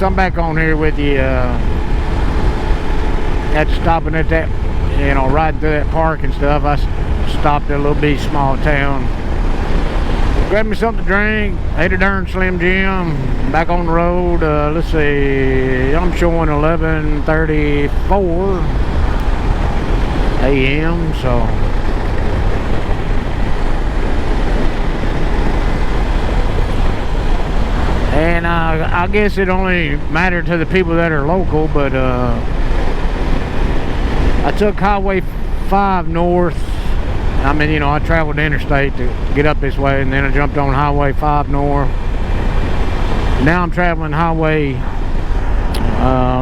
folks, I'm back on here with you. After stopping at that, you know, riding through that park and stuff, I stopped at a little bitty small town. Grabbed me something to drink, ate a darn Slim Jim, back on the road. Let's see, I'm showing 11:34 a.m. so and I guess it only mattered to the people that are local, but I took Highway 5 north. I mean, you know, I traveled the interstate to get up this way, and then I jumped on Highway 5 north. Now I'm traveling Highway,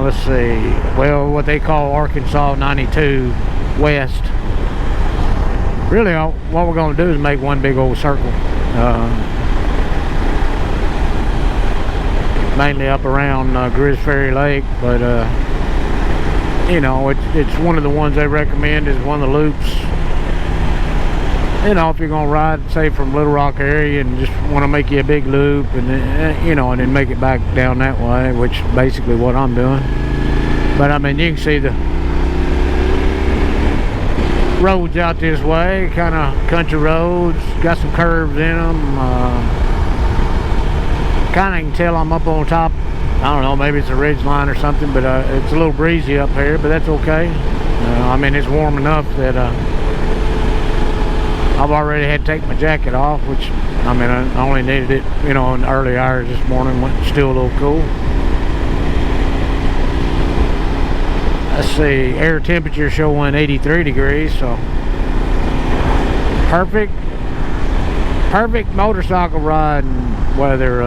let's see, well, what they call Arkansas 92 west. Really, what we're going to do is make one big old circle. Mainly up around Grizz Ferry Lake, but you know, it's one of the ones they recommend, is one of the loops. You know, if you're gonna ride, say, from Little Rock area and just want to make you a big loop, and then, you know, and then make it back down that way, which is basically what I'm doing. But I mean, you can see the roads out this way, kind of country roads, got some curves in them. Kind of can tell I'm up on top. I don't know, maybe it's a ridge line or something, but it's a little breezy up here, but that's okay. I mean, it's warm enough that I've already had to take my jacket off, which, I mean, I only needed it, you know, in the early hours this morning. Still a little cool. Let's see, air temperature showing 83 degrees, so perfect motorcycle riding weather.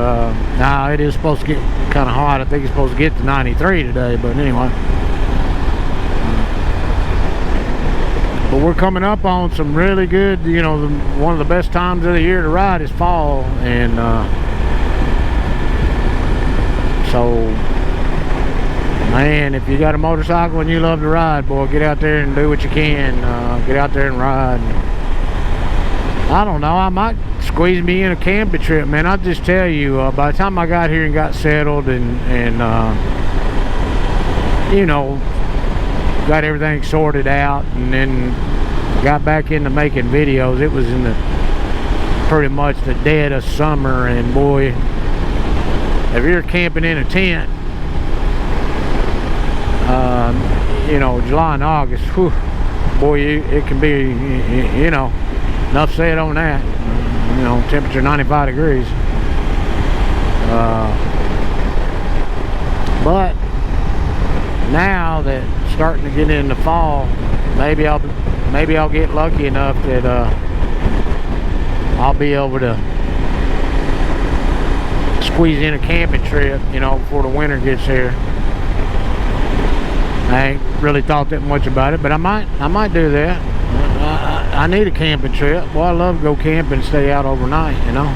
Now it is supposed to get kind of hot. I think it's supposed to get to 93 today, but anyway. But we're coming up on some really good, you know, one of the best times of the year to ride is fall, and so, man, if you got a motorcycle and you love to ride, boy, get out there and do what you can. Get out there and ride. I don't know, I might squeeze me in a camping trip, man. I'll just tell you, by the time I got here and got settled and you know, got everything sorted out, and then got back into making videos, it was in the pretty much the dead of summer. And boy, if you're camping in a tent, you know, July and August, whew, boy, it can be, you know, enough said on that. You know, temperature 95 degrees. But now that it's starting to get into fall, maybe I'll get lucky enough that I'll be able to squeeze in a camping trip, you know, before the winter gets here. I ain't really thought that much about it, but I might do that. I need a camping trip. Well, I love to go camping and stay out overnight, you know.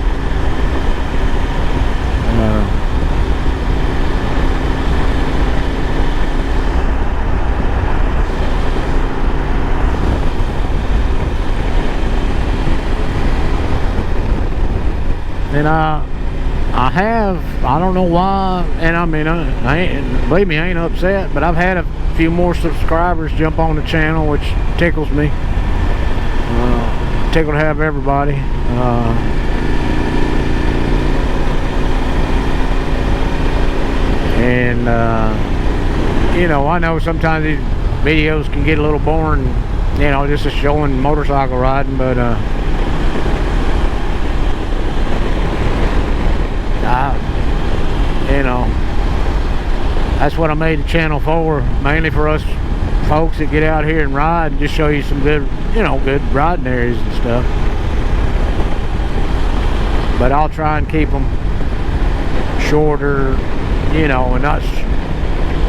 And I don't know why, and I mean, I ain't, believe me, I ain't upset, but I've had a few more subscribers jump on the channel, which tickles me. Tickled to have everybody. And you know, I know sometimes these videos can get a little boring, you know, just showing motorcycle riding, but you know, that's what I made the channel for, mainly for us folks that get out here and ride, and just show you some good, you know, good riding areas and stuff. But I'll try and keep them shorter, you know, and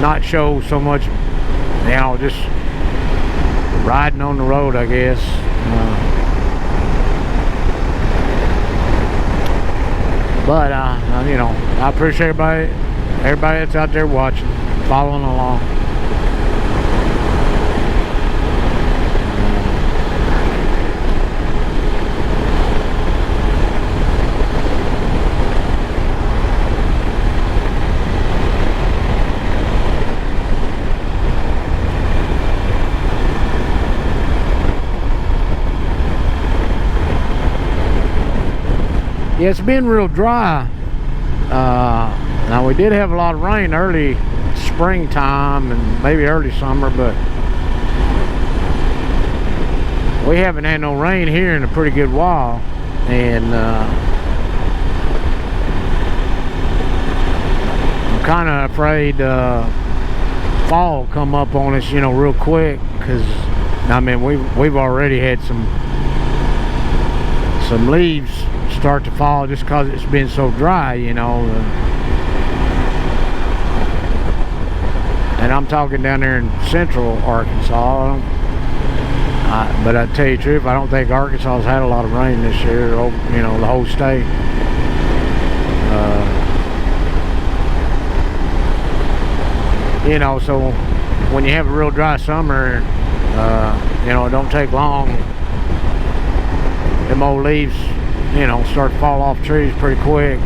not show so much, you know, just riding on the road, I guess. But you know, I appreciate everybody that's out there watching, following along. Yeah, it's been real dry. Now we did have a lot of rain early springtime and maybe early summer, but we haven't had no rain here in a pretty good while. And I'm kind of afraid fall will come up on us, you know, real quick, because I mean we've already had some leaves start to fall just because it's been so dry, you know. And I'm talking down there in central Arkansas. But I tell you the truth, I don't think Arkansas has had a lot of rain this year, you know, the whole state. You know, so when you have a real dry summer, you know, it don't take long. Them old leaves, you know, start to fall off trees pretty quick.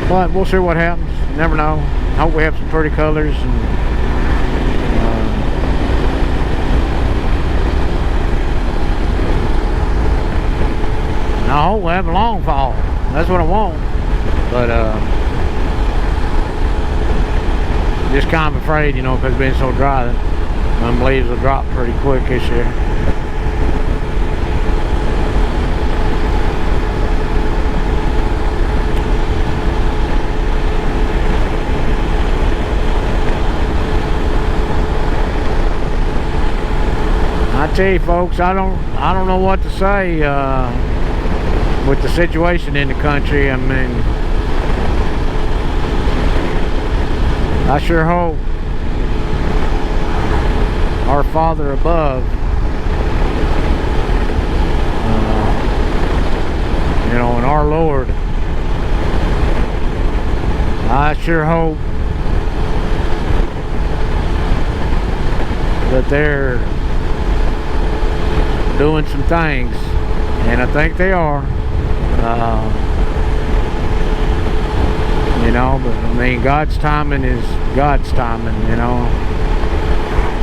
But we'll see what happens. You never know. I hope we have some pretty colors. And I hope we have a long fall. That's what I want. But just kind of afraid, you know, because it's been so dry that them leaves will drop pretty quick this year. I tell you folks, I don't know what to say with the situation in the country. I mean, I sure hope our Father above, you know, and our Lord, I sure hope that they're doing some things, and I think they are. You know, but I mean, God's timing is God's timing, you know.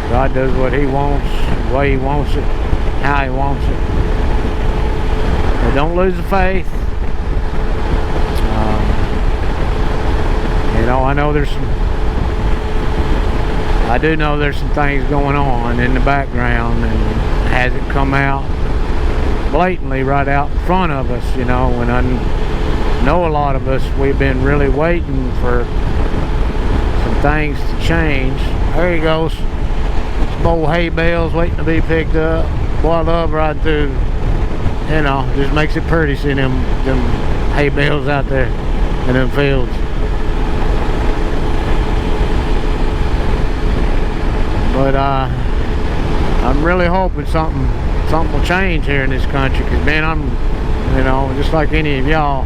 God does what He wants, the way He wants it, how He wants it. But don't lose the faith. You know, I do know there's some things going on in the background, and hasn't come out blatantly right out in front of us, you know. And I know a lot of us, we've been really waiting for some things to change. There he goes, some old hay bales waiting to be picked up. Boy, I love riding through, you know, just makes it pretty seeing them hay bales out there in them fields. But I'm really hoping something will change here in this country, because man, I'm, you know, just like any of y'all,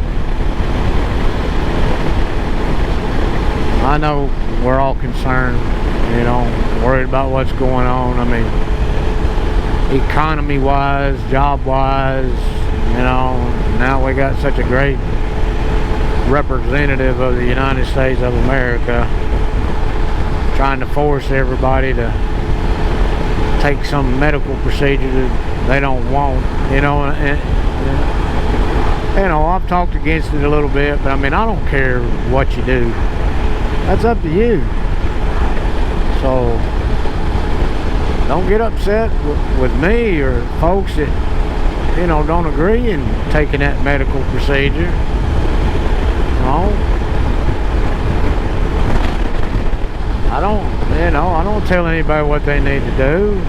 I know we're all concerned, you know, worried about what's going on. I mean, economy wise, job wise, you know, now we got such a great representative of the United States of America trying to force everybody to take some medical procedure that they don't want, you know. And you know, I've talked against it a little bit, but I mean, I don't care what you do. That's up to you. So don't get upset with me or folks that, you know, don't agree in taking that medical procedure. No, I don't tell anybody what they need to do,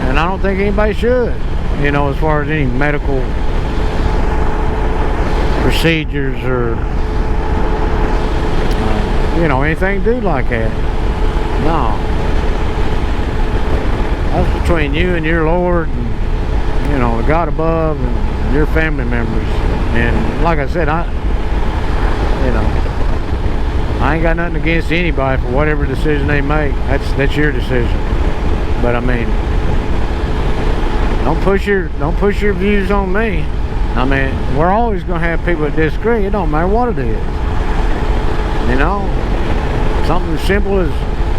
and I don't think anybody should, you know, as far as any medical procedures or you know, anything to do like that. No, that's between you and your Lord, and you know, the God above, and your family members. And like I said, you know, I ain't got nothing against anybody for whatever decision they make. That's your decision. But I mean, don't push your views on me. I mean, we're always gonna have people that disagree. It don't matter what it is. You know, something as simple as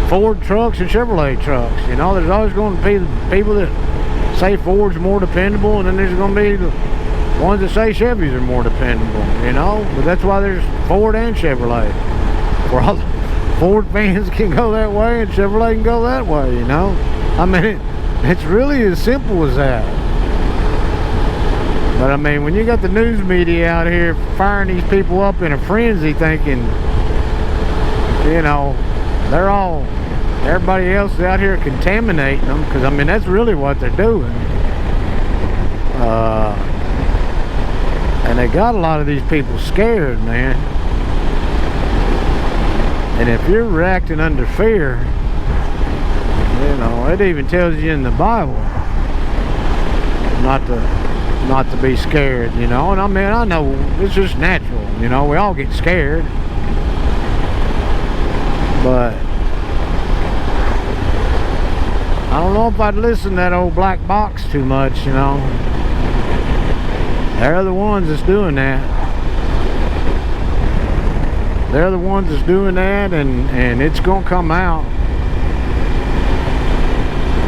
Ford trucks and Chevrolet trucks. You know, there's always going to be the people that say Ford's more dependable, and then there's going to be the ones that say Chevys are more dependable, you know. But that's why there's Ford and Chevrolet. Where all the Ford fans can go that way and Chevrolet can go that way, you know. I mean, it's really as simple as that. But I mean, when you got the news media out here firing these people up in a frenzy, thinking, you know, everybody else is out here contaminating them, because I mean, that's really what they're doing. And they got a lot of these people scared, man. And if you're reacting under fear, you know, it even tells you in the Bible not to be scared, you know. And I mean, I know it's just natural, you know, we all get scared. But I don't know if I'd listen to that old black box too much, you know. They're the ones that's doing that. They're the ones that's doing that, and it's gonna come out.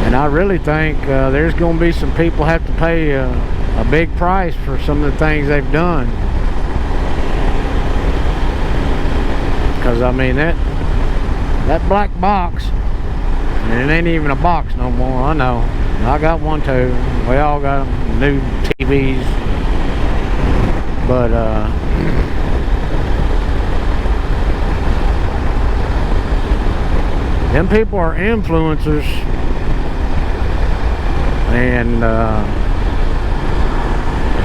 And I really think there's gonna be some people have to pay a big price for some of the things they've done. Because I mean, that black box, and it ain't even a box no more. I know, I got one too. We all got them, new TVs. But them people are influencers, and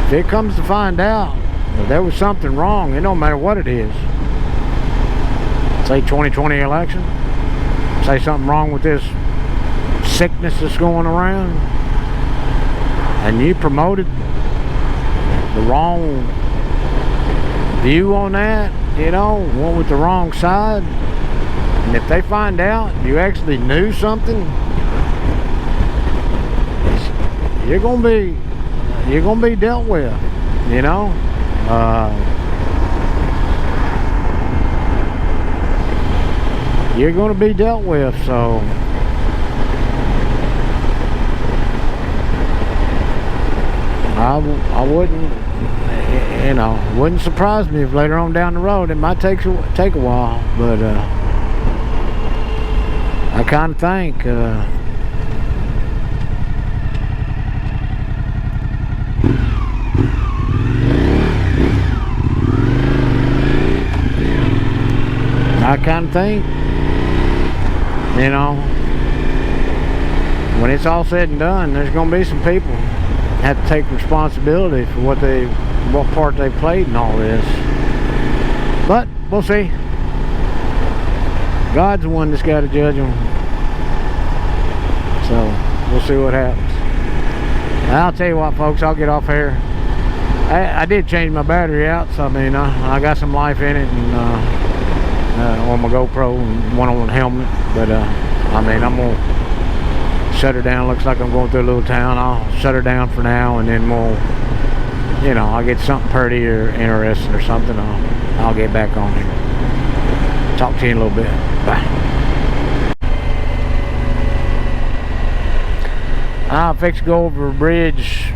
if it comes to find out that there was something wrong, it don't matter what it is. Say 2020 election, say something wrong with this sickness that's going around, and you promoted the wrong view on that, you know, went with the wrong side. And if they find out you actually knew something, you're gonna be dealt with, you know. You're gonna be dealt with. So I wouldn't, you know, wouldn't surprise me if later on down the road it might take a while, but I kind of think you know, when it's all said and done, there's gonna be some people have to take responsibility for what part they played in all this. But we'll see. God's the one that's got to judge them. So we'll see what happens. I'll tell you what, folks, I'll get off here. I did change my battery out, so I mean, I got some life in it, and on my GoPro and one on the helmet. But I mean, I'm gonna shut her down. Looks like I'm going through a little town. I'll shut her down for now, and then we'll, you know, I'll get something pretty or interesting or something. I'll get back on here. Talk to you in a little bit. Bye. I'll fix to go over a bridge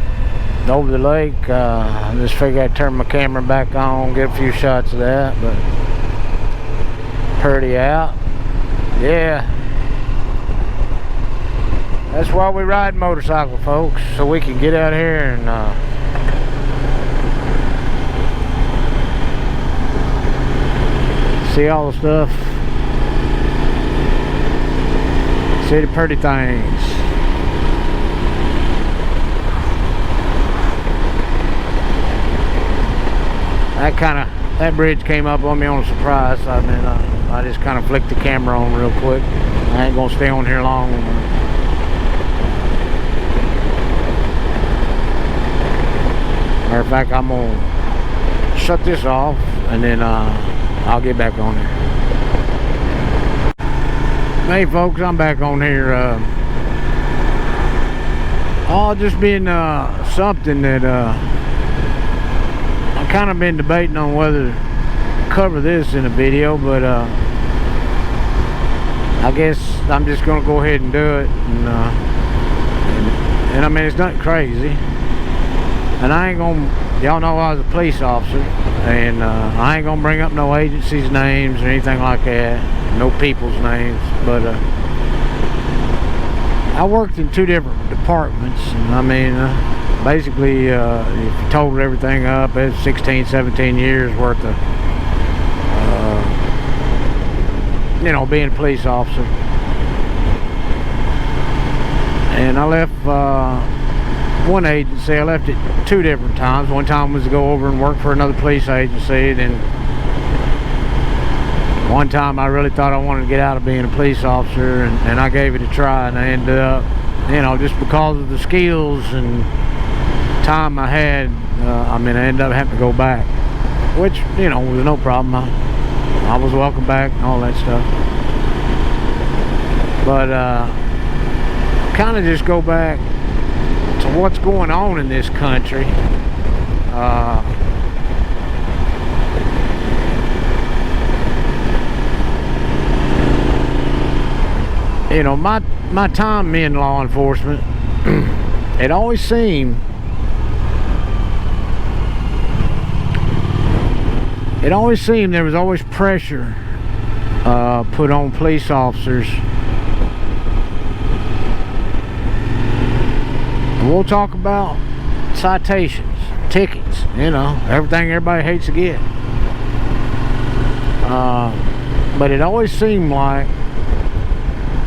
over the lake. I just figured I'd turn my camera back on, get a few shots of that. But pretty out. Yeah. That's why we ride motorcycle, folks, so we can get out here and see all the stuff, see the pretty things. That bridge came up on me on a surprise. I mean, I just kind of flicked the camera on real quick. I ain't gonna stay on here long. Matter of fact, I'm gonna shut this off, and then I'll get back on here. Hey folks, I'm back on here. Just been something that I've kind of been debating on whether to cover this in a video, but I guess I'm just gonna go ahead and do it. And I mean, it's nothing crazy, and I ain't gonna y'all know I was a police officer, and I ain't gonna bring up no agencies' names or anything like that, no people's names, but I worked in 2 different departments, and I mean, basically, if you totaled everything up, it's 16, 17 years worth of, you know, being a police officer. And I left one agency. I left it 2 different times. One time was to go over and work for another police agency. Then one time I really thought I wanted to get out of being a police officer, and I gave it a try, and I ended up, you know, just because of the skills and time I had, I mean, I ended up having to go back, which, you know, was no problem. I was welcome back and all that stuff. But kind of just go back to what's going on in this country. You know, my time in law enforcement, it always seemed there was always pressure put on police officers. And we'll talk about citations, tickets, you know, everything everybody hates to get. But it always seemed like,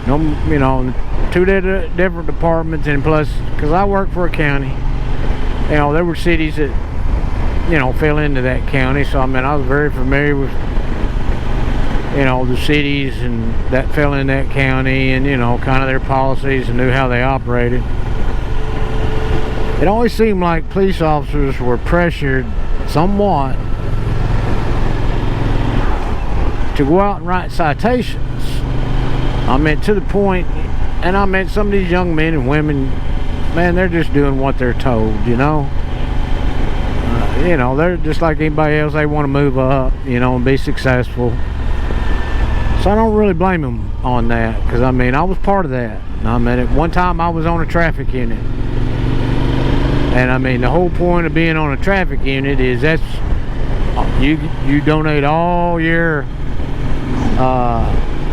you know, 2 different departments, and plus, because I work for a county, you know, there were cities that, you know, fell into that county. So I mean, I was very familiar with, you know, the cities and that fell in that county, and, you know, kind of their policies, and knew how they operated. It always seemed like police officers were pressured somewhat to go out and write citations. I mean, to the point, and I mean, some of these young men and women, man, they're just doing what they're told, you know. You know, they're just like anybody else. They want to move up, you know, and be successful. So I don't really blame them on that, because I mean, I was part of that. I mean, at one time I was on a traffic unit, and I mean, the whole point of being on a traffic unit is that's you donate all your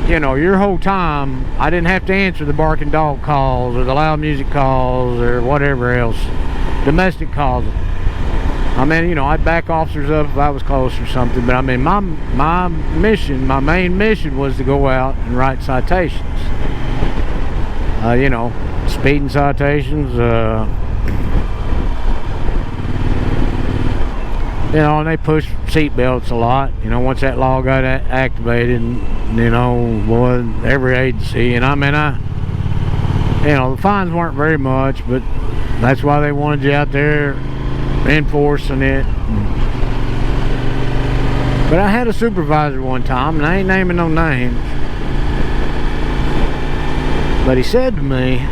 you know, your whole time. I didn't have to answer the barking dog calls or the loud music calls or whatever else, domestic calls. I mean, you know, I'd back officers up if I was close or something, but I mean, my mission, my main mission was to go out and write citations. You know, speeding citations, you know, and they push seat belts a lot. You know, once that law got activated, and, you know, boy, every agency, and I mean, you know, the fines weren't very much, but that's why they wanted you out there enforcing it. But I had a supervisor one time, and I ain't naming no names, but he said to me,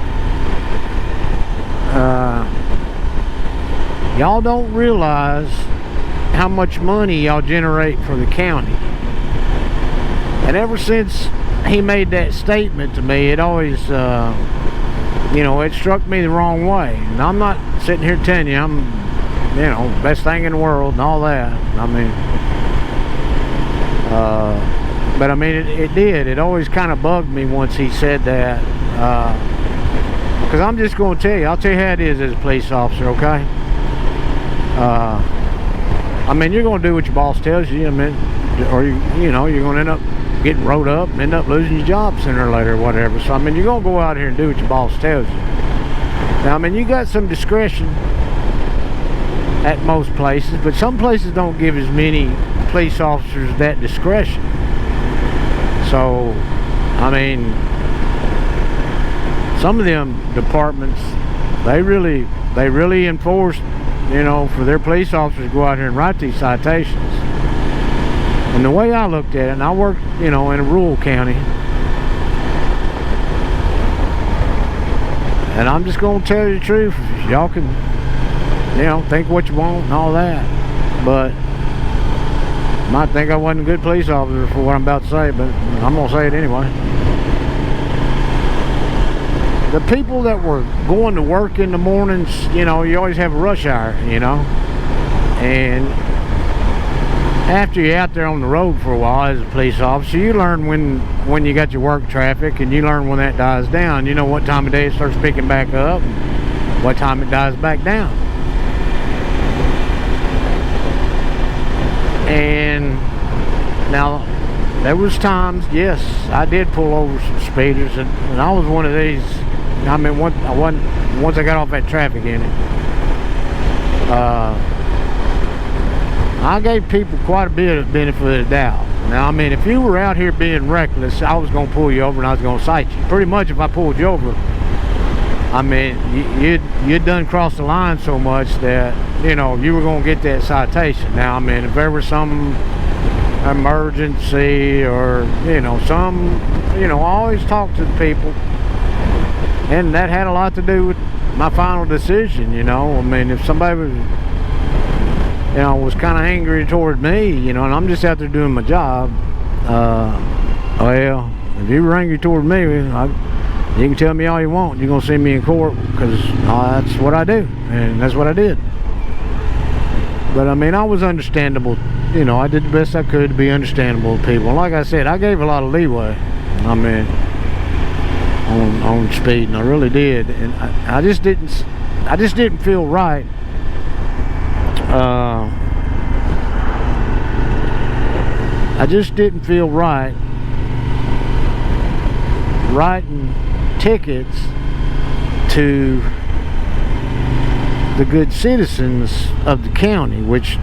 y'all don't realize how much money y'all generate for the county. And ever since he made that statement to me, it always you know, it struck me the wrong way. And I'm not sitting here telling you I'm, you know, best thing in the world and all that. I mean, but I mean, it did. It always kind of bugged me once he said that. Because I'm just going to tell you, I'll tell you how it is as a police officer, okay? I mean, you're going to do what your boss tells you. I mean, or you know, you're going to end up getting wrote up and end up losing your job sooner or later or whatever. So I mean, you're going to go out here and do what your boss tells you. Now, I mean, you got some discretion at most places, but some places don't give as many police officers that discretion. So I mean, some of them departments, they really enforce, you know, for their police officers to go out here and write these citations. And the way I looked at it, and I worked, you know, in a rural county, and I'm just going to tell you the truth. Y'all can, you know, think what you want and all that, but you might think I wasn't a good police officer for what I'm about to say, but I'm going to say it anyway. The people that were going to work in the mornings, you know, you always have a rush hour, you know. And after you're out there on the road for a while as a police officer, you learn when you got your work traffic, and you learn when that dies down. You know what time of day it starts picking back up, and what time it dies back down. And now there was times, yes, I did pull over some speeders, and I was one of these. I mean, once I got off that traffic in it, I gave people quite a bit of benefit of the doubt. Now, I mean, if you were out here being reckless, I was going to pull you over and I was going to cite you. Pretty much, if I pulled you over, I mean, you'd done crossed the line so much that, you know, you were going to get that citation. Now, I mean, if there was some emergency or, you know, I always talk to the people, and that had a lot to do with my final decision, you know. I mean, if somebody was, you know, was kind of angry toward me, you know, and I'm just out there doing my job, well, if you were angry toward me, you can tell me all you want. You're going to see me in court, because that's what I do, and that's what I did. But, I mean, I was understandable. You know, I did the best I could to be understandable to people. And like I said, I gave a lot of leeway, I mean, on speeding. I really did. And I just didn't feel right. I just didn't feel right writing tickets to the good citizens of the county, which,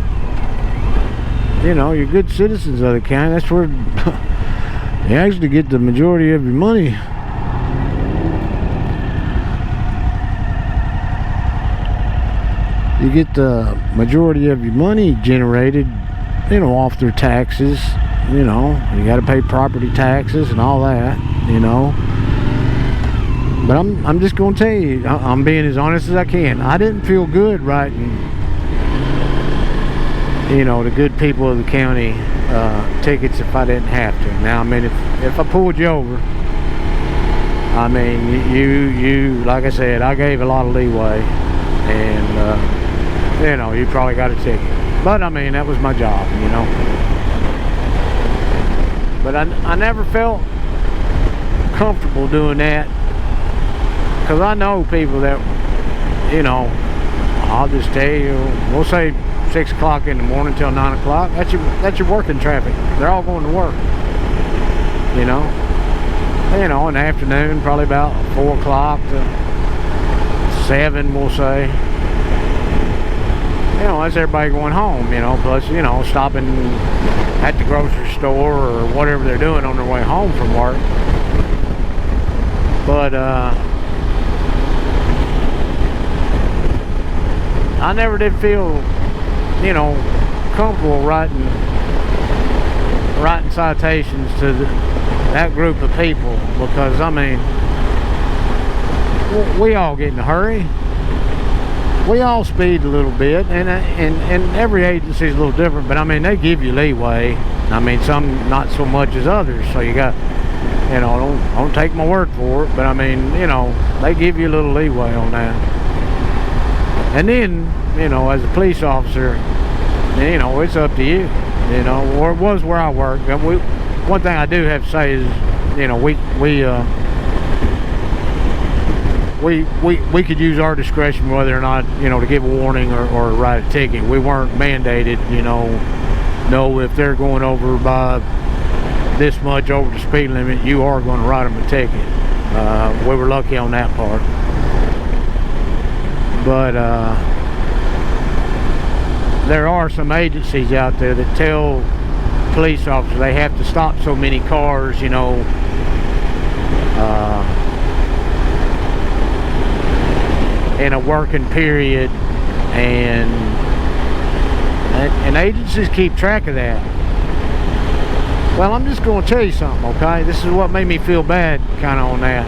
you know, you're good citizens of the county. That's where you actually get the majority of your money. You get the majority of your money generated, you know, off their taxes. You know, you got to pay property taxes and all that, you know. But I'm just going to tell you, I'm being as honest as I can. I didn't feel good writing, you know, the good people of the county tickets if I didn't have to. Now, I mean, if I pulled you over, I mean, you like I said, I gave a lot of leeway, and you know, you probably got a ticket. But I mean, that was my job, you know. But I never felt comfortable doing that, because I know people that, you know, I'll just tell you, we'll say 6 o'clock in the morning till 9 o'clock. That's your working traffic. They're all going to work. You know, in the afternoon, probably about 4 o'clock to 7, we'll say. You know, that's everybody going home. You know, plus, you know, stopping at the grocery store or whatever they're doing on their way home from work. But I never did feel, you know, comfortable writing citations to that group of people, because I mean, we all get in a hurry. We all speed a little bit, and every agency is a little different. But I mean, they give you leeway. I mean, some not so much as others. So you got, you know, don't take my word for it. But I mean, you know, they give you a little leeway on that. And then, you know, as a police officer, you know, it's up to you. You know, or it was where I work. One thing I do have to say is, you know, we could use our discretion whether or not, you know, to give a warning or write a ticket. We weren't mandated, you know, if they're going over by this much over the speed limit, you are going to write them a ticket. We were lucky on that part. But there are some agencies out there that tell police officers they have to stop so many cars, you know, in a working period, and agencies keep track of that. Well, I'm just going to tell you something, okay? This is what made me feel bad kind of on that.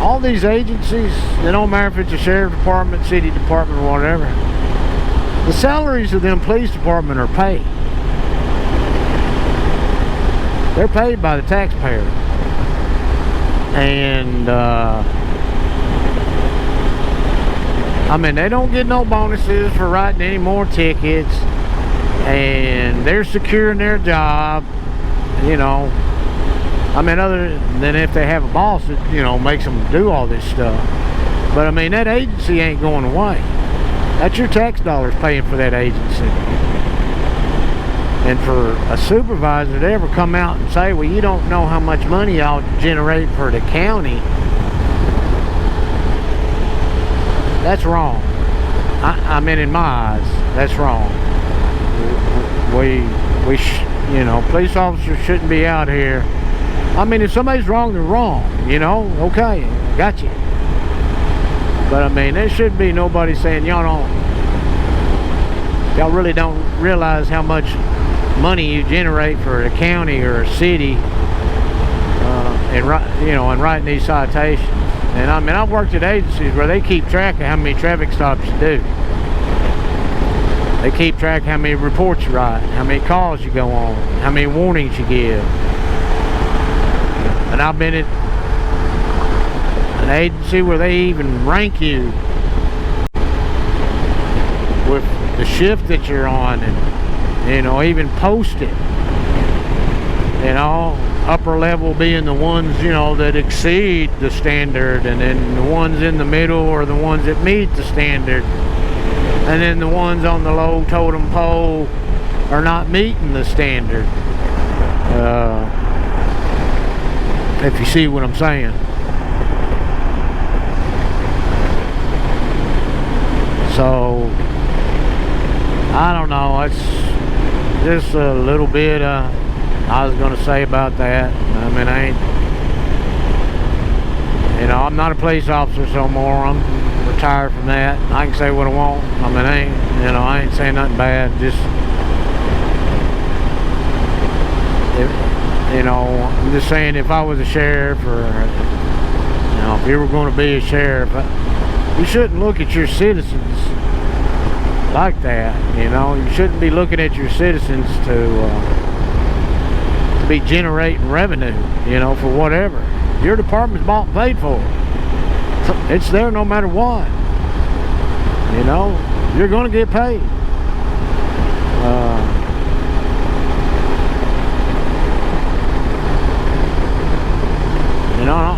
All these agencies, it don't matter if it's a sheriff department, city department, or whatever, the salaries of them police department are paid. They're paid by the taxpayer. And I mean, they don't get no bonuses for writing any more tickets, and they're securing their job, you know. I mean, other than if they have a boss that, you know, makes them do all this stuff. But I mean, that agency ain't going away. That's your tax dollars paying for that agency. And for a supervisor to ever come out and say, well, you don't know how much money y'all generate for the county, that's wrong. I mean, in my eyes, that's wrong. You know, police officers shouldn't be out here. I mean, if somebody's wrong, they're wrong. You know, okay, got you. But I mean, there should be nobody saying y'all really don't realize how much money you generate for a county or a city, and writing these citations. And I mean, I've worked at agencies where they keep track of how many traffic stops you do. They keep track of how many reports you write, how many calls you go on, how many warnings you give. And I've been at an agency where they even rank you with the shift that you're on, and, you know, even post it. You know, upper level being the ones, you know, that exceed the standard, and then the ones in the middle are the ones that meet the standard, and then the ones on the low totem pole are not meeting the standard. If you see what I'm saying. So I don't know, it's just a little bit I was gonna say about that. I mean, I'm not a police officer no more. I'm retired from that. I can say what I want. I mean, I ain't saying nothing bad. Just, I'm just saying, if I was a sheriff, or if you were going to be a sheriff, you shouldn't look at your citizens like that. You shouldn't be looking at your citizens to be generating revenue, for whatever. Your department's bought and paid for. It's there no matter what. You're going to get paid.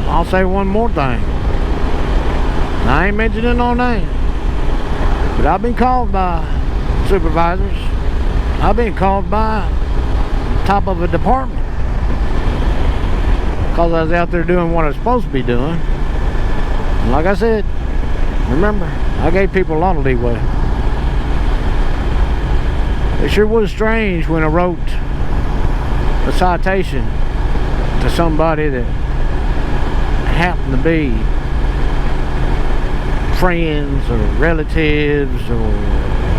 I'll say one more thing. I ain't mentioning no name, but I've been called by supervisors. I've been called by top of a department because I was out there doing what I was supposed to be doing. And like I said, remember, I gave people a lot of leeway. It sure was strange when I wrote a citation to somebody that happened to be friends or relatives or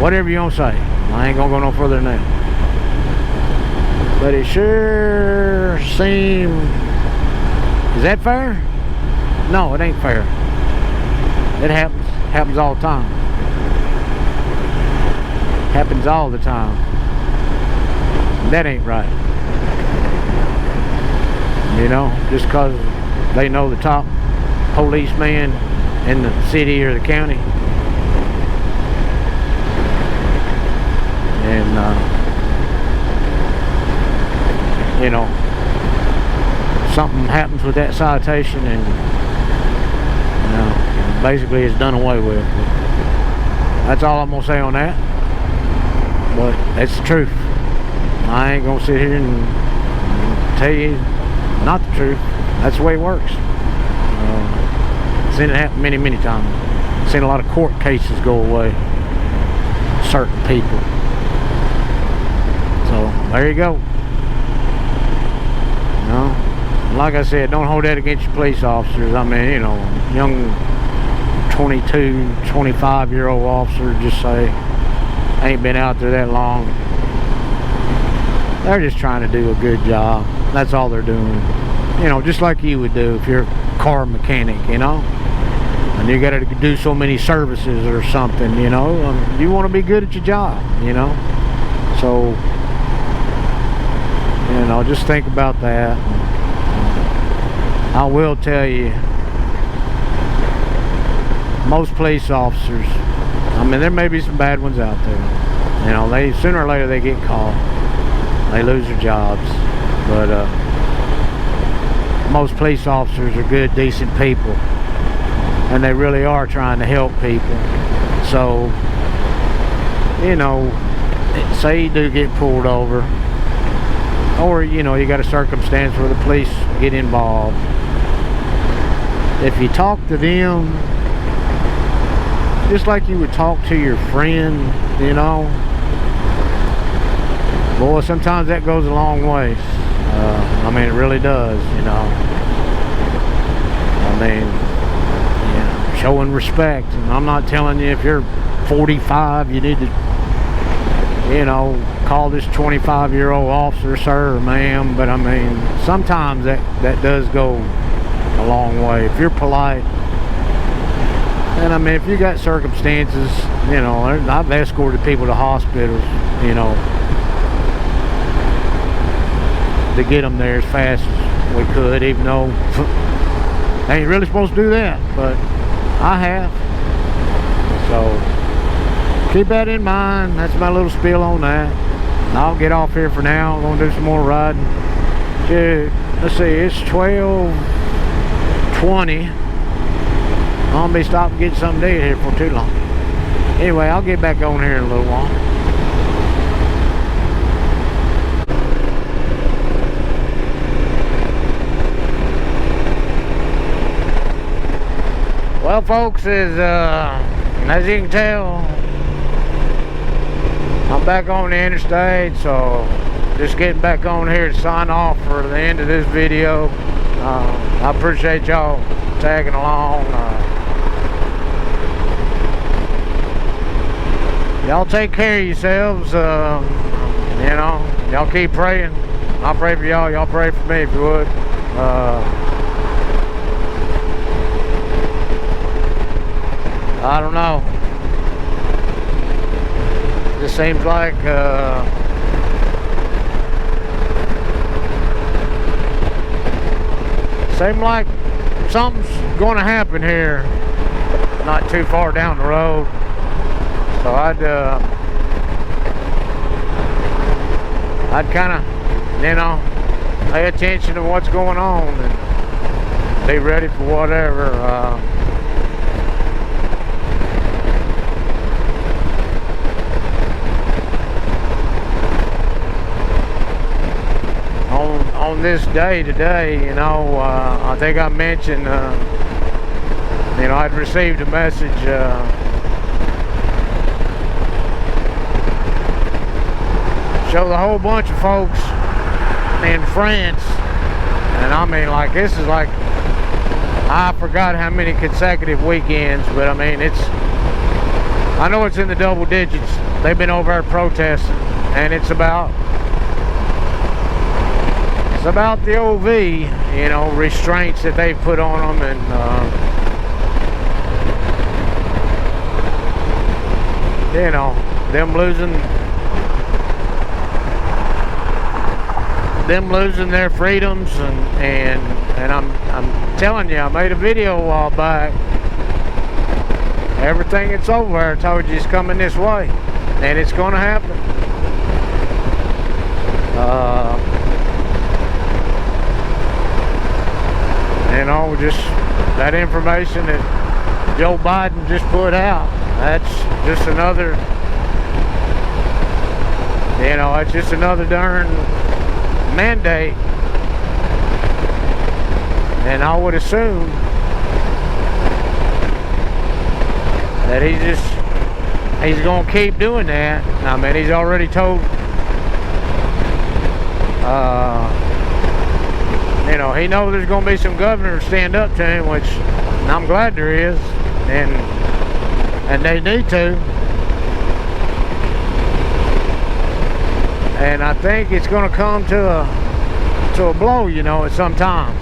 whatever you want to say. I ain't gonna go no further than that. But it sure seemed... Is that fair? No, it ain't fair. It happens all the time. Happens all the time. That ain't right. Just because they know the top policeman in the city or the county, and something happens with that citation, and basically it's done away with. That's all I'm gonna say on that. But it's the truth. I ain't gonna sit here and tell you not the truth. That's the way it works. Seen it happen many, many times. Seen a lot of court cases go away. Certain people. So there you go. Like I said, don't hold that against your police officers. I mean, young 22, 25-year-old officer, just say, ain't been out there that long. They're just trying to do a good job. That's all they're doing. Just like you would do if you're a car mechanic, and you got to do so many services or something, you want to be good at your job, so, just think about that. I will tell you, most police officers, I mean, there may be some bad ones out there. You know, they sooner or later they get caught. They lose their jobs. But most police officers are good, decent people. And they really are trying to help people. So, you know, say you do get pulled over, or, you know, you got a circumstance where the police get involved. If you talk to them just like you would talk to your friend, you know, boy, sometimes that goes a long way. I mean, it really does, you know. I mean, yeah, showing respect. And I'm not telling you if you're 45, you need to, you know, call this 25-year-old officer sir or ma'am, but I mean, sometimes that does go a long way. If you're polite, and I mean, if you got circumstances, you know, I've escorted people to hospitals, you know, to get them there as fast as we could, even though they ain't really supposed to do that, but I have. So keep that in mind. That's my little spiel on that. I'll get off here for now. I'm gonna do some more riding. Dude, let's see, it's 12:20. I'm gonna be stopping and getting something to eat here for too long. Anyway, I'll get back on here in a little while. Well, folks, as you can tell, I'm back on the interstate, so just getting back on here to sign off for the end of this video. I appreciate y'all tagging along. Y'all take care of yourselves. You know, y'all keep praying. I'll pray for y'all. Y'all pray for me if you would. I don't know. It seems like something's going to happen here not too far down the road. So I'd kind of, you know, pay attention to what's going on and be ready for whatever. On this day today, you know, I think I mentioned, you know, I'd received a message showed a whole bunch of folks in France, and I mean, like, this is like, I forgot how many consecutive weekends, but I mean, I know it's in the double digits. They've been over there protesting, and it's about the OV, you know, restraints that they've put on them, and you know, them losing their freedoms, and I'm telling you, I made a video a while back. Everything that's over there, I told you, is coming this way, and it's going to happen. You know, just that information that Joe Biden just put out, that's just another, you know, it's just another darn mandate. And I would assume that he's going to keep doing that. I mean, he's already told, you know, he knows there's going to be some governors stand up to him, which I'm glad there is, and they need to. And I think it's going to come to a blow, you know, at some time.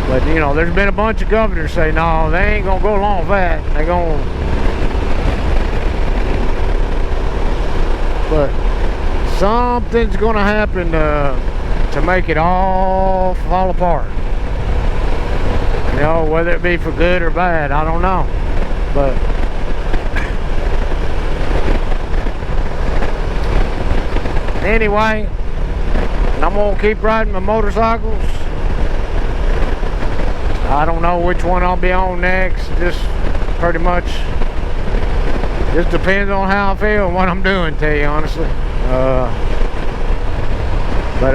But, you know, there's been a bunch of governors say, no, they ain't going to go along with that. They're going to... But something's going to happen to make it all fall apart. You know, whether it be for good or bad, I don't know. But anyway, I'm gonna keep riding my motorcycles. I don't know which one I'll be on next. Just pretty much just depends on how I feel and what I'm doing, to tell you honestly. But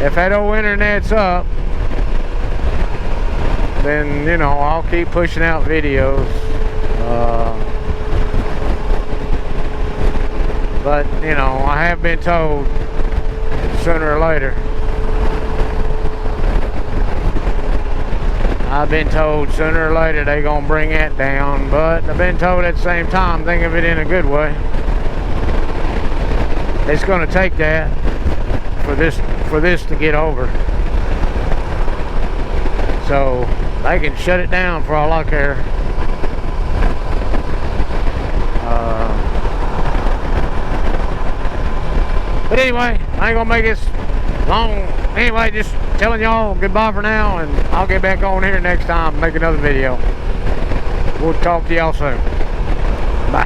if that old internet's up, then you know I'll keep pushing out videos. But you know, I have been told sooner or later. I've been told sooner or later they're gonna bring that down, but I've been told at the same time, think of it in a good way. It's gonna take that for this to get over. So they can shut it down for all I care. But anyway, I ain't gonna make this long. Anyway, just telling y'all goodbye for now, and I'll get back on here next time and make another video. We'll talk to y'all soon.